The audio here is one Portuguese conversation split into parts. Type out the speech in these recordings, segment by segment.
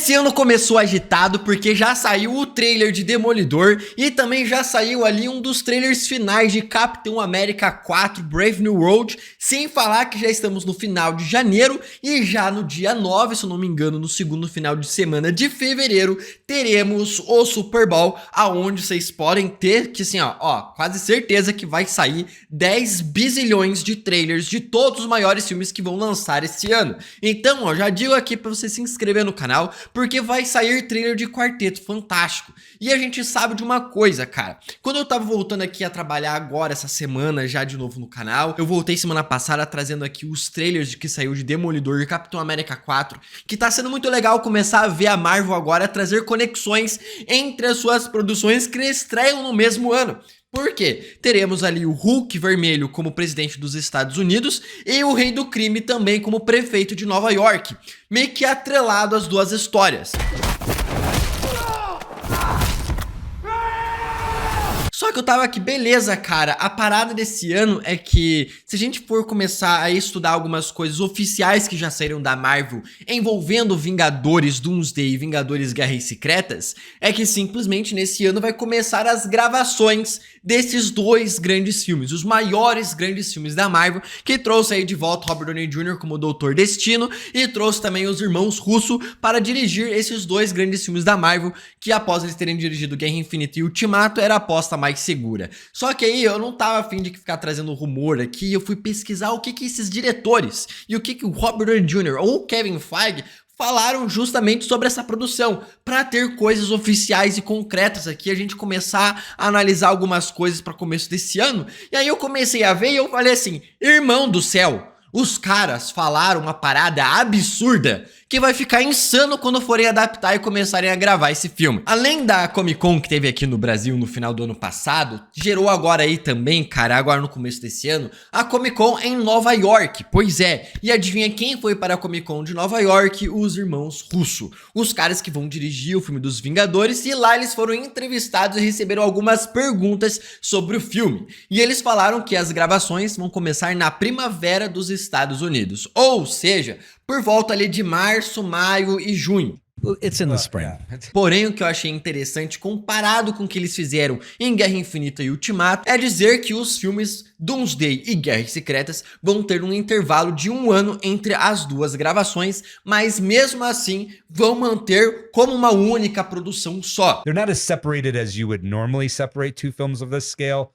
Esse ano começou agitado porque já saiu o trailer de Demolidor e também já saiu ali um dos trailers finais de Capitão América 4 Brave New World, sem falar que já estamos no final de janeiro e já no dia 9, se eu não me engano, no segundo final de semana de fevereiro, teremos o Super Bowl, aonde vocês podem ter que assim, ó, quase certeza que vai sair 10 bizilhões de trailers de todos os maiores filmes que vão lançar esse ano. Então, ó, já digo aqui pra você se inscrever no canal, porque vai sair trailer de Quarteto Fantástico. E a gente sabe de uma coisa, cara. Quando eu tava voltando aqui a trabalhar agora, essa semana, já de novo no canal, eu voltei semana passada trazendo aqui os trailers de que saiu de Demolidor e Capitão América 4, que tá sendo muito legal começar a ver a Marvel agora trazer conexões entre as suas produções que estreiam no mesmo ano. Por quê? Teremos ali o Hulk vermelho como presidente dos Estados Unidos e o Rei do Crime também como prefeito de Nova York, meio que atrelado às duas histórias. Só que eu tava aqui, beleza, cara, a parada desse ano é que se a gente for começar a estudar algumas coisas oficiais que já saíram da Marvel envolvendo Vingadores Doomsday e Vingadores Guerras Secretas, é que simplesmente nesse ano vai começar as gravações desses dois grandes filmes, os maiores grandes filmes da Marvel, que trouxe aí de volta Robert Downey Jr. como Doutor Destino e trouxe também os irmãos Russo para dirigir esses dois grandes filmes da Marvel, que após eles terem dirigido Guerra Infinita e Ultimato, era a aposta mais segura. Só que aí eu não tava afim de ficar trazendo rumor aqui, eu fui pesquisar o que esses diretores e o que o Robert Downey Jr. ou o Kevin Feige falaram justamente sobre essa produção, para ter coisas oficiais e concretas aqui, a gente começar a analisar algumas coisas para começo desse ano. E aí eu comecei a ver e eu falei assim, irmão do céu, os caras falaram uma parada absurda que vai ficar insano quando forem adaptar e começarem a gravar esse filme. Além da Comic Con que teve aqui no Brasil no final do ano passado, gerou agora aí também, cara, agora no começo desse ano, a Comic Con em Nova York. Pois é, e adivinha quem foi para a Comic Con de Nova York? Os irmãos Russo, os caras que vão dirigir o filme dos Vingadores, e lá eles foram entrevistados e receberam algumas perguntas sobre o filme. E eles falaram que as gravações vão começar na primavera dos Estados Unidos, ou seja, por volta ali de março, maio e junho. It's in the spring. Porém, o que eu achei interessante, comparado com o que eles fizeram em Guerra Infinita e Ultimato, é dizer que os filmes Doomsday e Guerras Secretas vão ter um intervalo de 1 ano entre as duas gravações, mas mesmo assim vão manter como uma única produção só. They're not as separated as you would normally separate two films of this scale,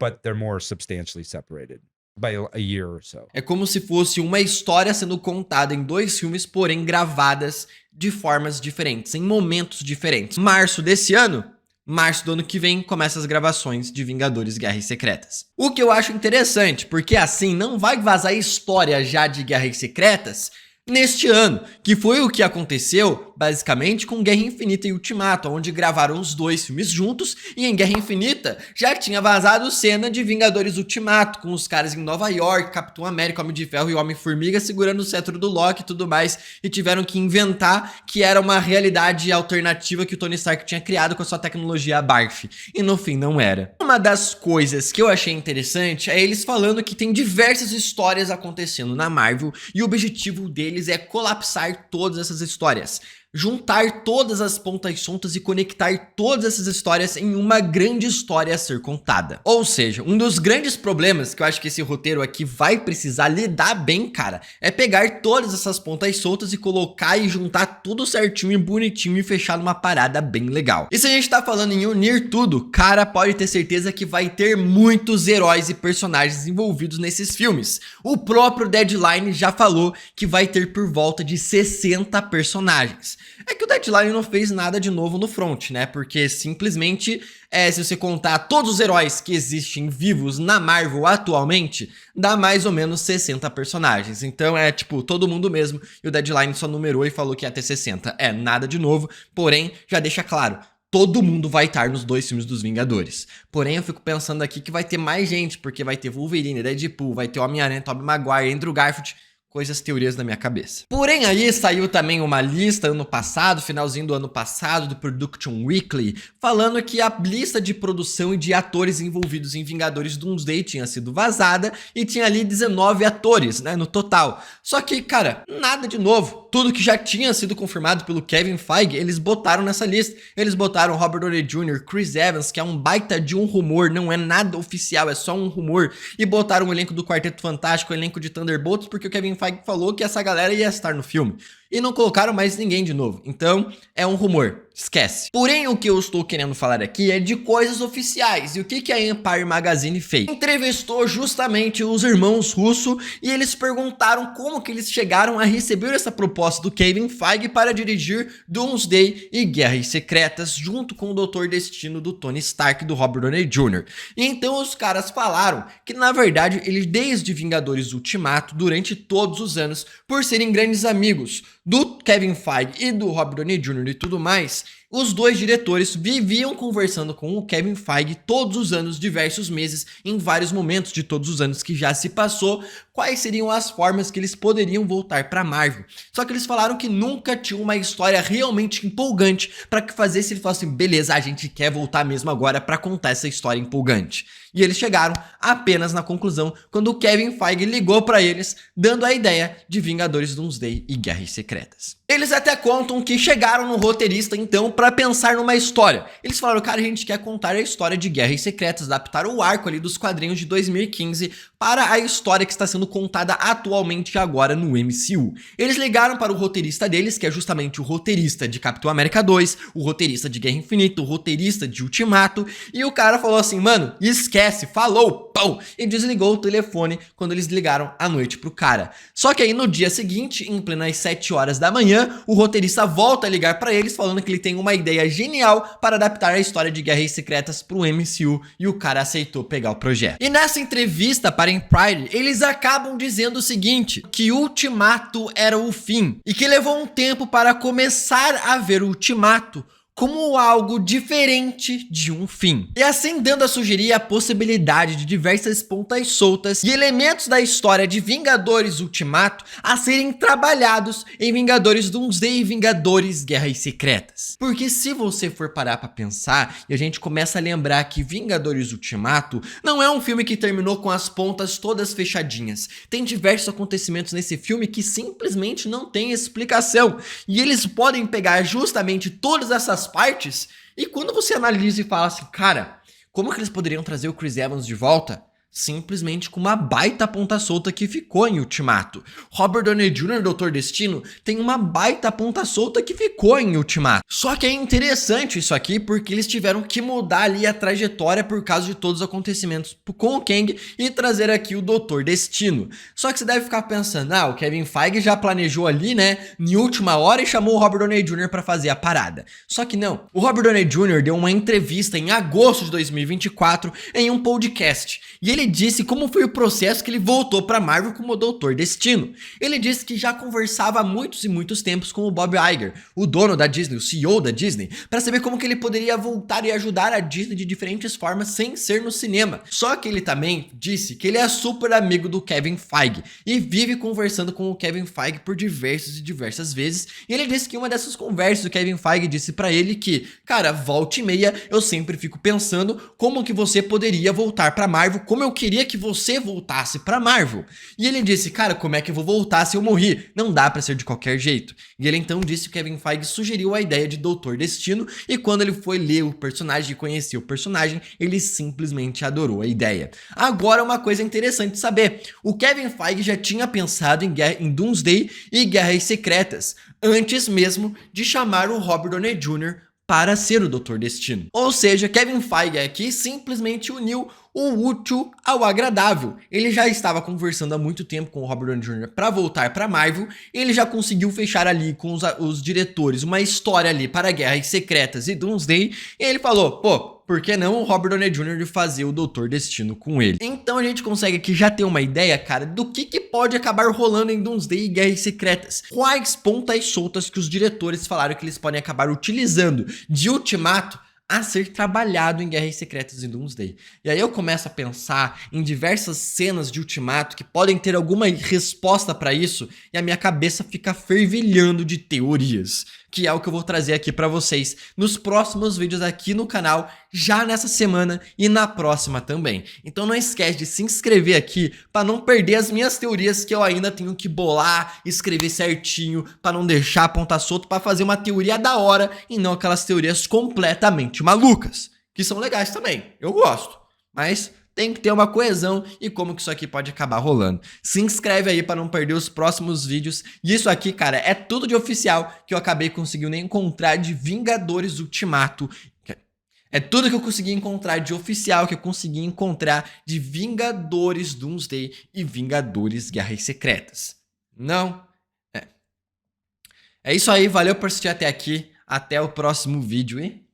but they're more substantially separated by a year or so. É como se fosse uma história sendo contada em 2 filmes, porém gravadas de formas diferentes, em momentos diferentes. Março desse ano, março do ano que vem, começa as gravações de Vingadores Guerras Secretas. O que eu acho interessante, porque assim não vai vazar história já de Guerras Secretas neste ano, que foi o que aconteceu basicamente com Guerra Infinita e Ultimato, onde gravaram os 2 filmes juntos, e em Guerra Infinita já tinha vazado cena de Vingadores Ultimato, com os caras em Nova York, Capitão América, Homem de Ferro e Homem-Formiga segurando o cetro do Loki e tudo mais, e tiveram que inventar que era uma realidade alternativa que o Tony Stark tinha criado com a sua tecnologia BARF, e no fim não era. Uma das coisas que eu achei interessante é eles falando que tem diversas histórias acontecendo na Marvel, e o objetivo deles é colapsar todas essas histórias, juntar todas as pontas soltas e conectar todas essas histórias em uma grande história a ser contada. Ou seja, um dos grandes problemas que eu acho que esse roteiro aqui vai precisar lidar bem, cara, é pegar todas essas pontas soltas e colocar e juntar tudo certinho e bonitinho e fechar numa parada bem legal. E se a gente tá falando em unir tudo, cara, pode ter certeza que vai ter muitos heróis e personagens envolvidos nesses filmes. O próprio Deadline já falou que vai ter por volta de 60 personagens. É que o Deadline não fez nada de novo no front, né? Porque simplesmente, se você contar todos os heróis que existem vivos na Marvel atualmente, dá mais ou menos 60 personagens. Então é tipo, todo mundo mesmo. E o Deadline só numerou e falou que ia ter 60. É, nada de novo, porém, já deixa claro, todo mundo vai estar nos 2 filmes dos Vingadores. Porém, eu fico pensando aqui que vai ter mais gente, porque vai ter Wolverine, Deadpool, vai ter Homem-Aranha, Tobey Maguire, Andrew Garfield, coisas, teorias da minha cabeça. Porém, aí saiu também uma lista ano passado, finalzinho do ano passado, do Production Weekly, falando que a lista de produção e de atores envolvidos em Vingadores Doomsday tinha sido vazada e tinha ali 19 atores, né, no total. Só que, cara, nada de novo. tudo que já tinha sido confirmado pelo Kevin Feige, eles botaram nessa lista. Eles botaram Robert Downey Jr., Chris Evans, que é um baita de um rumor, não é nada oficial, é só um rumor, e botaram o elenco do Quarteto Fantástico, o elenco de Thunderbolts, porque o Kevin Feige falou que essa galera ia estar no filme. E não colocaram mais ninguém de novo. Então, é um rumor. Esquece. Porém, o que eu estou querendo falar aqui é de coisas oficiais. E o que a Empire Magazine fez? Entrevistou justamente os irmãos Russo e eles perguntaram como que eles chegaram a receber essa proposta do Kevin Feige para dirigir Doomsday e Guerras Secretas junto com o Doutor Destino do Tony Stark e do Robert Downey Jr. E então os caras falaram que, na verdade, eles desde Vingadores Ultimato, durante todos os anos, por serem grandes amigos do Kevin Feige e do Robert Downey Jr. e tudo mais, os dois diretores viviam conversando com o Kevin Feige todos os anos, diversos meses, em vários momentos de todos os anos que já se passou, quais seriam as formas que eles poderiam voltar para Marvel. Só que eles falaram que nunca tinha uma história realmente empolgante para que fazesse ele falar assim, beleza, a gente quer voltar mesmo agora para contar essa história empolgante. E eles chegaram apenas na conclusão quando o Kevin Feige ligou para eles, dando a ideia de Vingadores Doomsday e Guerras Secretas. Eles até contam que chegaram no roteirista então para pensar numa história. Eles falaram, cara, a gente quer contar a história de Guerras Secretas, adaptar o arco ali dos quadrinhos de 2015 para a história que está sendo contada atualmente agora no MCU. Eles ligaram para o roteirista deles, que é justamente o roteirista de Capitão América 2, o roteirista de Guerra Infinita, o roteirista de Ultimato, e o cara falou assim, mano, esquece, falou, pão, e desligou o telefone quando eles ligaram à noite pro cara. Só que aí no dia seguinte, em plenas 7 horas da manhã, o roteirista volta a ligar para eles falando que ele tem uma ideia genial para adaptar a história de Guerras Secretas pro MCU, e o cara aceitou pegar o projeto. E nessa entrevista para Empire, eles acabam dizendo o seguinte, que Ultimato era o fim, e que levou um tempo para começar a ver o Ultimato como algo diferente de um fim. E assim dando a sugerir a possibilidade de diversas pontas soltas e elementos da história de Vingadores Ultimato a serem trabalhados em Vingadores Doomsday e Vingadores Guerras Secretas. Porque se você for parar pra pensar e a gente começa a lembrar que Vingadores Ultimato não é um filme que terminou com as pontas todas fechadinhas. Tem diversos acontecimentos nesse filme que simplesmente não tem explicação. E eles podem pegar justamente todas essas partes, e quando você analisa e fala assim, cara, como que eles poderiam trazer o Chris Evans de volta? Simplesmente com uma baita ponta solta que ficou em Ultimato. Robert Downey Jr., Doutor Destino, tem uma baita ponta solta que ficou em Ultimato. Só que é interessante isso aqui porque eles tiveram que mudar ali a trajetória por causa de todos os acontecimentos com o Kang e trazer aqui o Doutor Destino. Só que você deve ficar pensando, o Kevin Feige já planejou ali, né, em última hora e chamou o Robert Downey Jr. para fazer a parada. Só que não. O Robert Downey Jr. deu uma entrevista em agosto de 2024 em um podcast. E ele disse como foi o processo que ele voltou para Marvel como Doutor Destino. Ele disse que já conversava há muitos e muitos tempos com o Bob Iger, o dono da Disney, o CEO da Disney, para saber como que ele poderia voltar e ajudar a Disney de diferentes formas sem ser no cinema. Só que ele também disse que ele é super amigo do Kevin Feige e vive conversando com o Kevin Feige por diversas vezes. E ele disse que uma dessas conversas o Kevin Feige disse para ele que, cara, volta e meia eu sempre fico pensando como que você poderia voltar para Marvel, como eu queria que você voltasse pra Marvel. E ele disse, cara, como é que eu vou voltar se eu morri? Não dá pra ser de qualquer jeito. E ele então disse que Kevin Feige sugeriu a ideia de Doutor Destino, e quando ele foi ler o personagem e conhecer o personagem, ele simplesmente adorou a ideia. Agora uma coisa interessante de saber, o Kevin Feige já tinha pensado em Doomsday e Guerras Secretas, antes mesmo de chamar o Robert Downey Jr. para ser o Doutor Destino. Ou seja, Kevin Feige aqui simplesmente uniu o útil ao agradável. Ele já estava conversando há muito tempo com o Robert Downey Jr. para voltar para Marvel, ele já conseguiu fechar ali com os diretores uma história ali para Guerras Secretas e Doomsday, e ele falou, pô, por que não o Robert Downey Jr. de fazer o Doutor Destino com ele? Então a gente consegue aqui já ter uma ideia, cara, do que pode acabar rolando em Doomsday e Guerras Secretas. Quais pontas soltas que os diretores falaram que eles podem acabar utilizando de Ultimato a ser trabalhado em Guerras Secretas e Doomsday. E aí eu começo a pensar em diversas cenas de Ultimato que podem ter alguma resposta para isso, e a minha cabeça fica fervilhando de teorias. que é o que eu vou trazer aqui pra vocês nos próximos vídeos aqui no canal, já nessa semana e na próxima também. Então não esquece de se inscrever aqui pra não perder as minhas teorias que eu ainda tenho que bolar, escrever certinho, pra não deixar a ponta solta, pra fazer uma teoria da hora e não aquelas teorias completamente malucas, que são legais também, eu gosto, mas tem que ter uma coesão e como que isso aqui pode acabar rolando. Se inscreve aí para não perder os próximos vídeos. E isso aqui, cara, é tudo de oficial que eu acabei conseguindo encontrar de Vingadores Ultimato. É tudo que eu consegui encontrar de oficial, que eu consegui encontrar de Vingadores Doomsday e Vingadores Guerras Secretas. Não? É isso aí, valeu por assistir até aqui. Até o próximo vídeo e...